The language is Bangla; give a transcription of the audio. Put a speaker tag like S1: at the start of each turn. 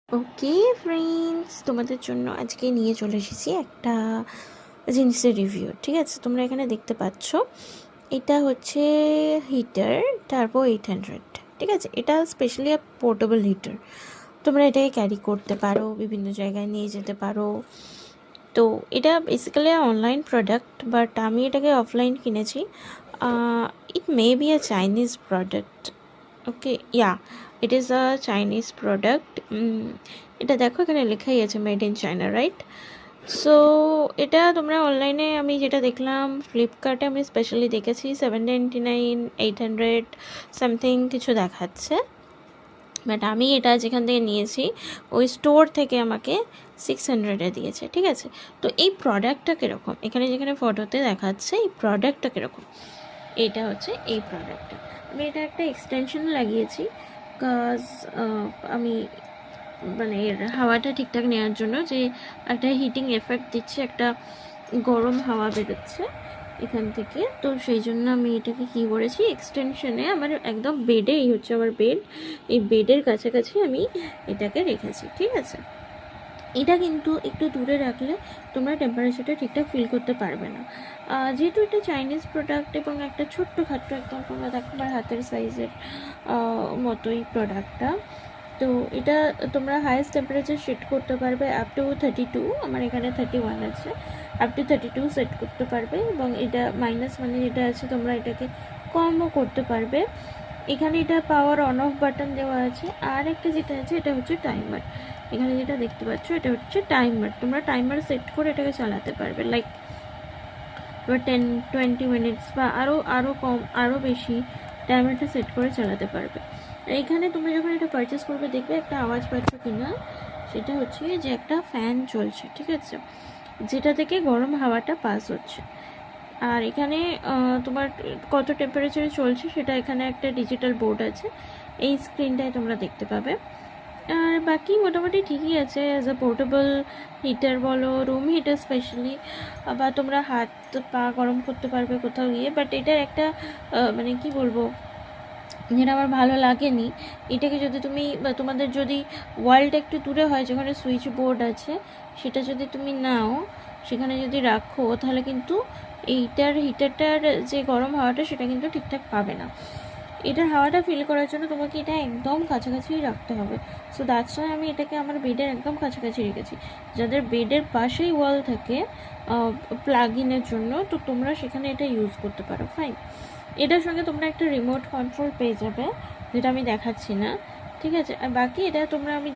S1: ওকে ফ্রেন্ডস, তোমাদের জন্য আজকে নিয়ে চলে এসেছি একটা জিনিসের রিভিউ। ঠিক আছে, তোমরা এখানে দেখতে পাচ্ছ এটা হচ্ছে হিটার টার্বো 800। ঠিক আছে, এটা স্পেশালি পোর্টেবল হিটার। তোমরা এটাকে ক্যারি করতে পারো, বিভিন্ন জায়গায় নিয়ে যেতে পারো। তো এটা বেসিক্যালি অনলাইন প্রোডাক্ট, বাট আমি এটাকে অফলাইন কিনেছি। It may be a Chinese product. Okay, yeah, it is a Chinese product. এটা দেখো, এখানে লেখাই আছে made in China, right? So এটা তোমরা অনলাইনে, আমি যেটা দেখলাম ফ্লিপকার্টে আমি স্পেশালি দেখেছি 799, 800 সামথিং কিছু দেখাচ্ছে। বাট আমি এটা যেখান থেকে নিয়েছি ওই স্টোর থেকে আমাকে 600-এ দিয়েছে। ঠিক আছে, তো এই প্রোডাক্টটা কীরকম, এখানে যেখানে ফটোতে দেখাচ্ছে এই প্রোডাক্টটা কীরকম, এটা হচ্ছে এই প্রোডাক্টটা। আমি এটা একটা এক্সটেনশন লাগিয়েছি, কাজ আমি মানে এর হাওয়াটা ঠিকঠাক নেওয়ার জন্য, যে একটা হিটিং এফেক্ট দিচ্ছে, একটা গরম হাওয়া বেরোচ্ছে এখান থেকে। তো সেই জন্য আমি এটাকে কী করেছি, এক্সটেনশনে আমার একদম বেডে, এই হচ্ছে আমার বেড, এই বেডের কাছাকাছি আমি এটাকে রেখেছি। ঠিক আছে, এটা কিন্তু একটু দূরে রাখলে তোমরা টেম্পারেচারটা ঠিকঠাক ফিল করতে পারবে না। যেহেতু এটা চাইনিজ প্রোডাক্ট এবং একটা ছোট্ট খাট্ট একদম তোমরা দেখো আমার হাতের সাইজের মতোই প্রোডাক্টটা। তো এটা তোমরা হাইয়েস্ট টেম্পারেচার সেট করতে পারবে আপ টু 32, আমার এখানে 31 আছে, আপ টু 32 সেট করতে পারবে। এবং এটা মাইনাস মানে যেটা আছে তোমরা এটাকে কমও করতে পারবে। এখানে এটা পাওয়ার অন অফ বাটন দেওয়া আছে। আর একটা যেটা আছে এটা হচ্ছে টাইমার, এখানে যেটা দেখতে পাচ্ছ এটা হচ্ছে টাইমার। তোমরা টাইমার সেট করে এটাকে চালাতে পারবে, লাইক 10-20 মিনিটস বা আরও কম, আরও বেশি টাইমারটা সেট করে চালাতে পারবে। এইখানে তুমি যখন এটা পারচেস করবে দেখবে একটা আওয়াজ পাচ্ছ কিনা, সেটা হচ্ছে যে একটা ফ্যান চলছে। ঠিক আছে, যেটা থেকে গরম হাওয়াটা পাস হচ্ছে। আর এখানে তোমার কত টেম্পারেচারে চলছে সেটা এখানে একটা ডিজিটাল বোর্ড আছে, এই স্ক্রিনটায় তোমরা দেখতে পাবে। আর বাকি মোটামুটি ঠিকই আছে, অ্যাজ আ পোর্টেবল হিটার বলো, রুম হিটার স্পেশালি, বা তোমরা হাত পা গরম করতে পারবে কোথাও গিয়ে। বাট এটার একটা মানে কি বলবো, যেটা আমার ভালো লাগেনি, এটাকে যদি তুমি বা তোমাদের যদি ওয়ালটা একটু দূরে হয়, যেখানে সুইচ বোর্ড আছে সেটা যদি তুমি নাও, সেখানে যদি রাখো, তাহলে কিন্তু হিটারটার যে গরম হাওয়াটা সেটা কিন্তু ঠিকঠাক পাবে না। এটার হাওয়াটা ফিল করার জন্য তোমাকে এটা একদম কাছাকাছি রাখতে হবে। সো দ্যাটস ওয়াই আমি এটাকে আমার বেডের একদম কাছাকাছি রেখেছি। যাদের বেডের পাশেই ওয়াল থাকে প্লাগ ইনের জন্য, তো তোমরা সেখানে এটা ইউজ করতে পারো, ফাইন। এটার সঙ্গে তোমরা একটা রিমোট কন্ট্রোল পেয়ে যাবে, যেটা আমি দেখাচ্ছি না। ঠিক আছে, আর বাকি এটা তোমরা আমি